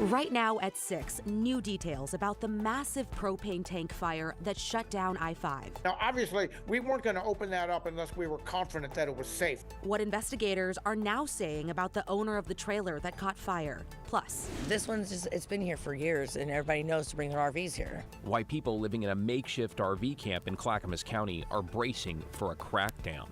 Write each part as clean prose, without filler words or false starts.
Right now at 6, new details about the massive propane tank fire that shut down I-5. Now, obviously, we weren't going to open that up unless we were confident that it was safe. What investigators are now saying about the owner of the trailer that caught fire. Plus, this one's it's been here for years, and everybody knows to bring their RVs here. Why people living in a makeshift RV camp in Clackamas County are bracing for a crackdown.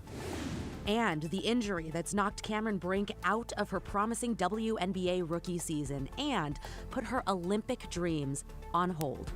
And the injury that's knocked Cameron Brink out of her promising WNBA rookie season and put her Olympic dreams on hold.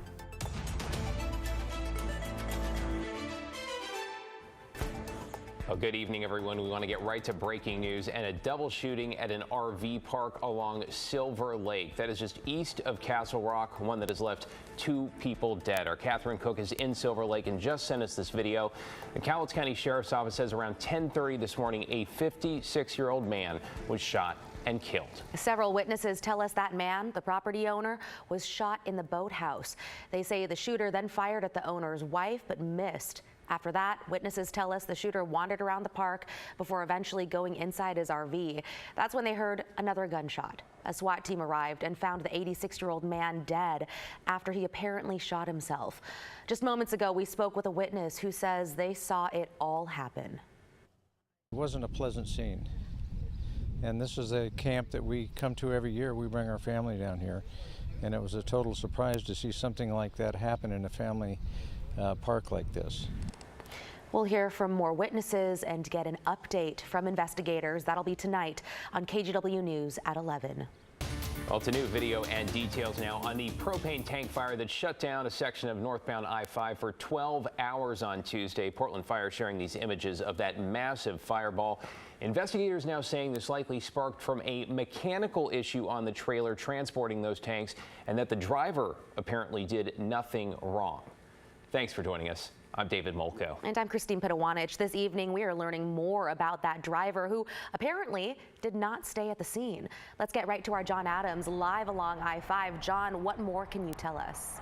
Well, good evening, everyone. We want to get right to breaking news and a double shooting at an RV park along Silver Lake. That is just east of Castle Rock, one that has left 2 people dead. Our Catherine Cook is in Silver Lake and just sent us this video. The Cowlitz County Sheriff's Office says around 10:30 this morning, a 56-year-old man was shot and killed. Several witnesses tell us that man, the property owner, was shot in the boathouse. They say the shooter then fired at the owner's wife but missed. After that, witnesses tell us the shooter wandered around the park before eventually going inside his RV. That's when they heard another gunshot. A SWAT team arrived and found the 86-year-old man dead after he apparently shot himself. Just moments ago, we spoke with a witness who says they saw it all happen. It wasn't a pleasant scene. And this is a camp that we come to every year. We bring our family down here. And it was a total surprise to see something like that happen in a family park like this. We'll hear from more witnesses and get an update from investigators. That'll be tonight on KGW News at 11. Well, it's a new video and details now on the propane tank fire that shut down a section of northbound I-5 for 12 hours on Tuesday. Portland Fire sharing these images of that massive fireball. Investigators now saying this likely sparked from a mechanical issue on the trailer transporting those tanks and that the driver apparently did nothing wrong. Thanks for joining us. I'm David Molko. And I'm Christine Pitawanich. This evening, we are learning more about that driver who apparently did not stay at the scene. Let's get right to our John Adams live along I-5. John, what more can you tell us?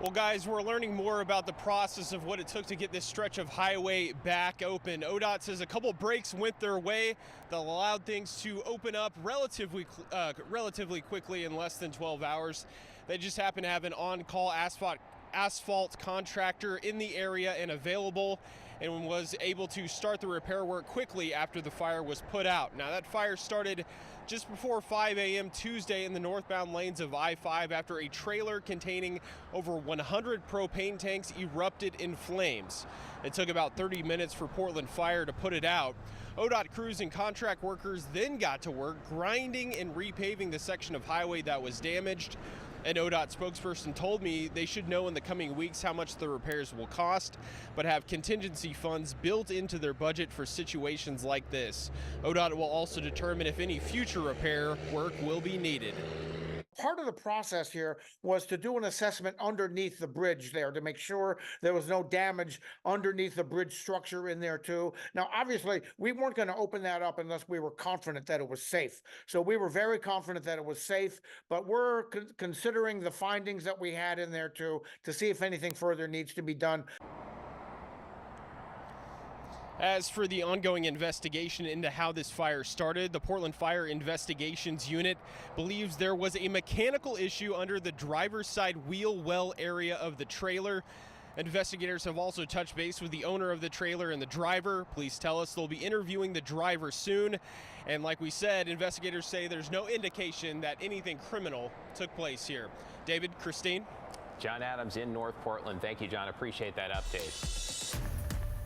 Well, guys, we're learning more about the process of what it took to get this stretch of highway back open. ODOT says a couple breaks went their way that allowed things to open up relatively quickly in less than 12 hours. They just happened to have an on-call asphalt contractor in the area and available, and was able to start the repair work quickly after the fire was put out. Now, that fire started just before 5 a.m. Tuesday in the northbound lanes of I-5 after a trailer containing over 100 propane tanks erupted in flames. It took about 30 minutes for Portland Fire to put it out. ODOT crews and contract workers then got to work grinding and repaving the section of highway that was damaged. An ODOT spokesperson told me they should know in the coming weeks how much the repairs will cost, but have contingency funds built into their budget for situations like this. ODOT will also determine if any future repair work will be needed. Part of the process here was to do an assessment underneath the bridge there to make sure there was no damage underneath the bridge structure in there too. Now, obviously, we weren't going to open that up unless we were confident that it was safe. So we were very confident that it was safe, but we're considering the findings that we had in there too to see if anything further needs to be done. As for the ongoing investigation into how this fire started, the Portland Fire Investigations Unit believes there was a mechanical issue under the driver's side wheel well area of the trailer. Investigators have also touched base with the owner of the trailer and the driver. Police tell us they'll be interviewing the driver soon. And like we said, investigators say there's no indication that anything criminal took place here. David, Christine. John Adams in North Portland. Thank you, John. Appreciate that update.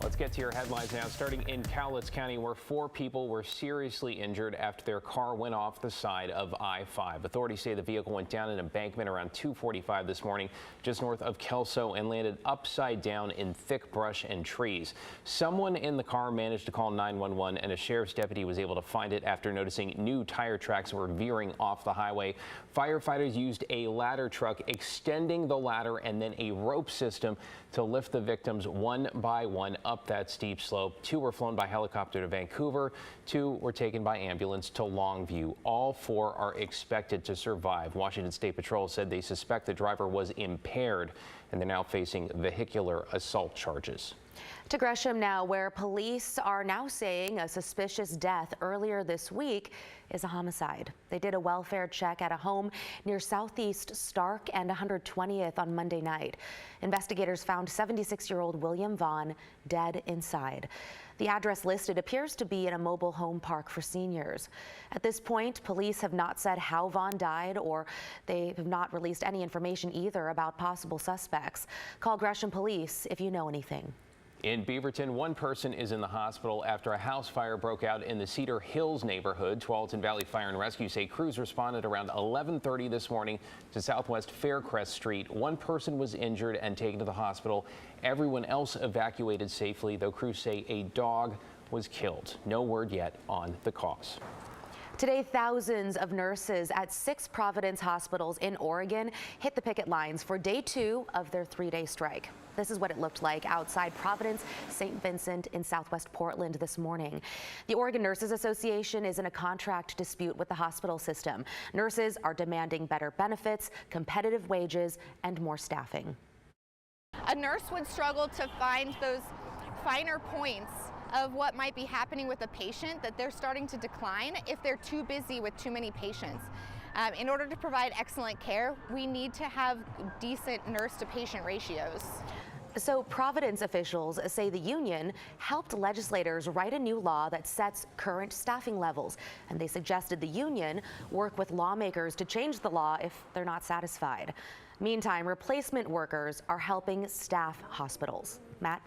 Let's get to your headlines now, starting in Cowlitz County, where 4 people were seriously injured after their car went off the side of I-5. Authorities say the vehicle went down an embankment around 2:45 this morning, just north of Kelso, and landed upside down in thick brush and trees. Someone in the car managed to call 911, and a sheriff's deputy was able to find it after noticing new tire tracks were veering off the highway. Firefighters used a ladder truck, extending the ladder and then a rope system to lift the victims one by one up that steep slope. 2 were flown by helicopter to Vancouver. 2 were taken by ambulance to Longview. All 4 are expected to survive. Washington State Patrol said they suspect the driver was impaired, and they're now facing vehicular assault charges. To Gresham now, where police are now saying a suspicious death earlier this week is a homicide. They did a welfare check at a home near Southeast Stark and 120th on Monday night. Investigators found 76-year-old William Vaughn dead inside. The address listed appears to be in a mobile home park for seniors. At this point, police have not said how Vaughn died, or they have not released any information either about possible suspects. Call Gresham Police if you know anything. In Beaverton, one person is in the hospital after a house fire broke out in the Cedar Hills neighborhood. Tualatin Valley Fire and Rescue say crews responded around 11:30 this morning to Southwest Faircrest Street. One person was injured and taken to the hospital. Everyone else evacuated safely, though crews say a dog was killed. No word yet on the cause. Today, thousands of nurses at 6 Providence hospitals in Oregon hit the picket lines for day 2 of their 3-day strike. This is what it looked like outside Providence, St. Vincent in southwest Portland this morning. The Oregon Nurses Association is in a contract dispute with the hospital system. Nurses are demanding better benefits, competitive wages, and more staffing. A nurse would struggle to find those finer points of what might be happening with a patient that they're starting to decline if they're too busy with too many patients. In order to provide excellent care, we need to have decent nurse-to-patient ratios. So Providence officials say the union helped legislators write a new law that sets current staffing levels, and they suggested the union work with lawmakers to change the law if they're not satisfied. Meantime, replacement workers are helping staff hospitals. Matt?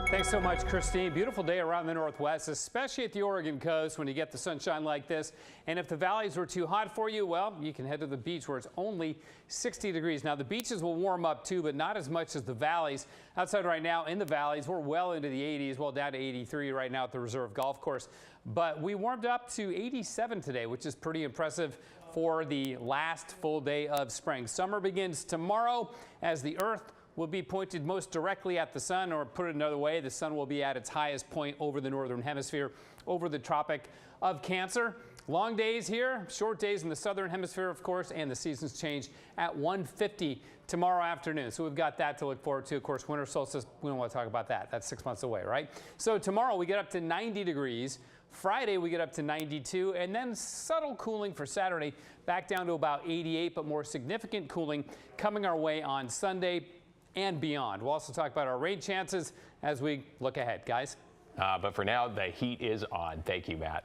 Thanks so much, Christine. Beautiful day around the Northwest, especially at the Oregon coast when you get the sunshine like this. And if the valleys were too hot for you, well, you can head to the beach where it's only 60 degrees. Now, the beaches will warm up too, but not as much as the valleys. Outside right now in the valleys, we're well into the 80s, well down to 83 right now at the Reserve Golf Course. But we warmed up to 87 today, which is pretty impressive for the last full day of spring. Summer begins tomorrow as the Earth will be pointed most directly at the sun, or put it another way, the sun will be at its highest point over the northern hemisphere, over the Tropic of Cancer. Long days here, short days in the southern hemisphere, of course, and the seasons change at 1:50 tomorrow afternoon. So we've got that to look forward to. Of course, winter solstice, we don't want to talk about that. That's 6 months away, right? So tomorrow we get up to 90 degrees. Friday we get up to 92, and then subtle cooling for Saturday, back down to about 88, but more significant cooling coming our way on Sunday and beyond. We'll also talk about our rain chances as we look ahead, guys. But for now, the heat is on. Thank you, Matt.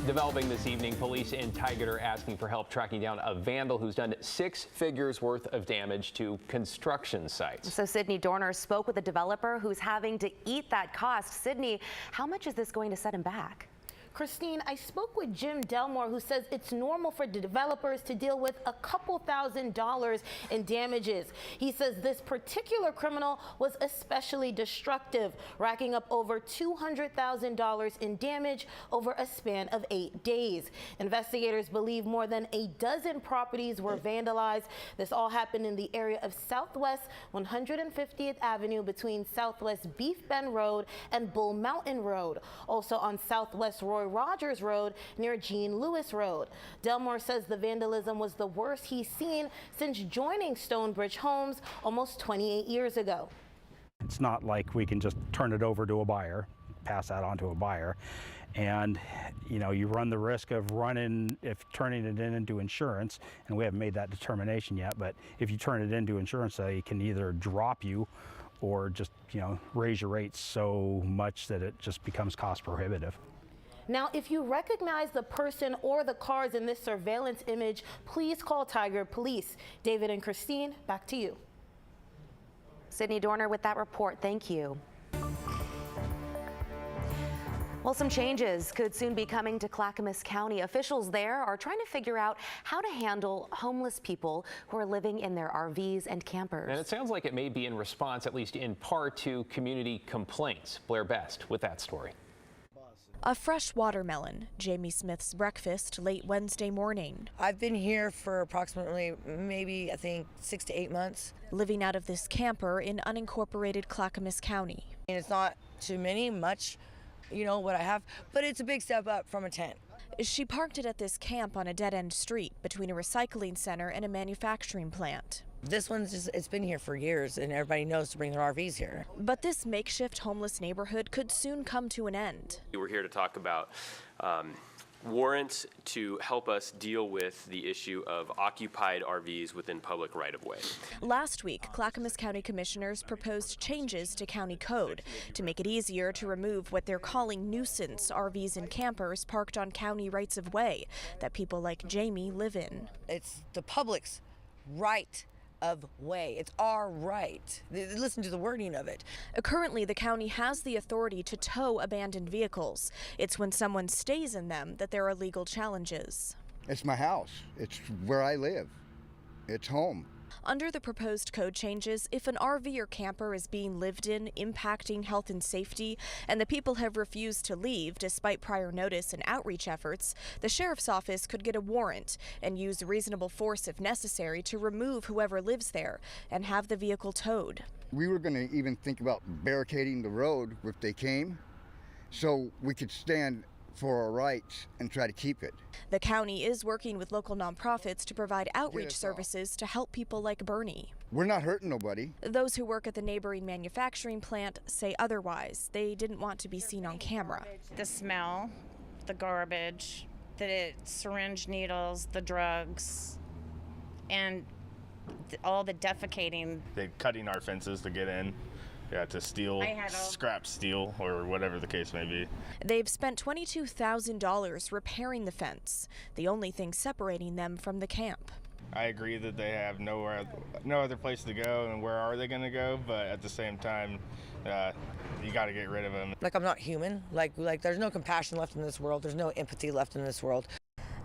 Developing this evening, police in Tigard are asking for help tracking down a vandal who's done 6 figures worth of damage to construction sites. So Sydney Dorner spoke with a developer who's having to eat that cost. Sydney, how much is this going to set him back? Christine, I spoke with Jim Delmore, who says it's normal for the developers to deal with a couple $1,000s in damages. He says this particular criminal was especially destructive, racking up over $200,000 in damage over a span of 8 days. Investigators believe more than a dozen properties were vandalized. This all happened in the area of Southwest 150th Avenue between Southwest Beef Bend Road and Bull Mountain Road. Also on Southwest Roy Rogers Road near Jean Lewis Road. Delmore says the vandalism was the worst he's seen since joining Stonebridge Homes almost 28 years ago. It's not like we can just turn it over to a buyer, pass that on to a buyer. And, you know, you run the risk of turning it into insurance, and we haven't made that determination yet, but if you turn it into insurance, they can either drop you or just, you know, raise your rates so much that it just becomes cost prohibitive. Now, if you recognize the person or the cars in this surveillance image, please call Tigard Police. David and Christine, back to you. Sydney Dorner with that report. Thank you. Well, some changes could soon be coming to Clackamas County. Officials there are trying to figure out how to handle homeless people who are living in their RVs and campers. And it sounds like it may be in response, at least in part, to community complaints. Blair Best with that story. A fresh watermelon, Jamie Smith's breakfast late Wednesday morning. I've been here for approximately maybe, I think, 6 to 8 months. Living out of this camper in unincorporated Clackamas County. And it's not too much, you know, what I have, but it's a big step up from a tent. She parked it at this camp on a dead-end street between a recycling center and a manufacturing plant. This one's just, it's been here for years and everybody knows to bring their RVs here. But this makeshift homeless neighborhood could soon come to an end. We're here to talk about warrants to help us deal with the issue of occupied RVs within public right-of-way. Last week, Clackamas County commissioners proposed changes to county code to make it easier to remove what they're calling nuisance RVs and campers parked on county rights-of-way that people like Jamie live in. It's the public's right of way. It's our right. Listen to the wording of it. Currently, the county has the authority to tow abandoned vehicles. It's when someone stays in them that there are legal challenges. It's my house. It's where I live. It's home. Under the proposed code changes, if an RV or camper is being lived in, impacting health and safety, and the people have refused to leave despite prior notice and outreach efforts, the sheriff's office could get a warrant and use reasonable force if necessary to remove whoever lives there and have the vehicle towed. We were going to even think about barricading the road if they came, so we could stand for our rights and try to keep it. The county is working with local nonprofits to provide outreach services to help people like Bernie. We're not hurting nobody. Those who work at the neighboring manufacturing plant say otherwise. They didn't want to be seen on camera. The smell, the garbage, the syringe needles, the drugs, and all the defecating. They're cutting our fences to get in. Yeah, to steal, scrap steel, or whatever the case may be. They've spent $22,000 repairing the fence, the only thing separating them from the camp. I agree that they have no other place to go, and where are they going to go? But at the same time, you got to get rid of them. Like, I'm not human. Like there's no compassion left in this world. There's no empathy left in this world.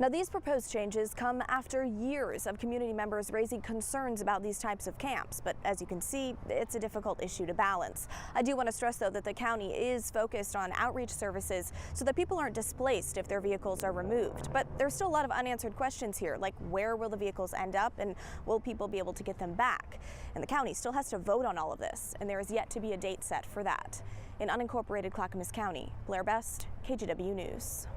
Now, these proposed changes come after years of community members raising concerns about these types of camps. But as you can see, it's a difficult issue to balance. I do want to stress, though, that the county is focused on outreach services so that people aren't displaced if their vehicles are removed. But there's still a lot of unanswered questions here, like where will the vehicles end up and will people be able to get them back? And the county still has to vote on all of this, and there is yet to be a date set for that. In unincorporated Clackamas County, Blair Best, KGW News.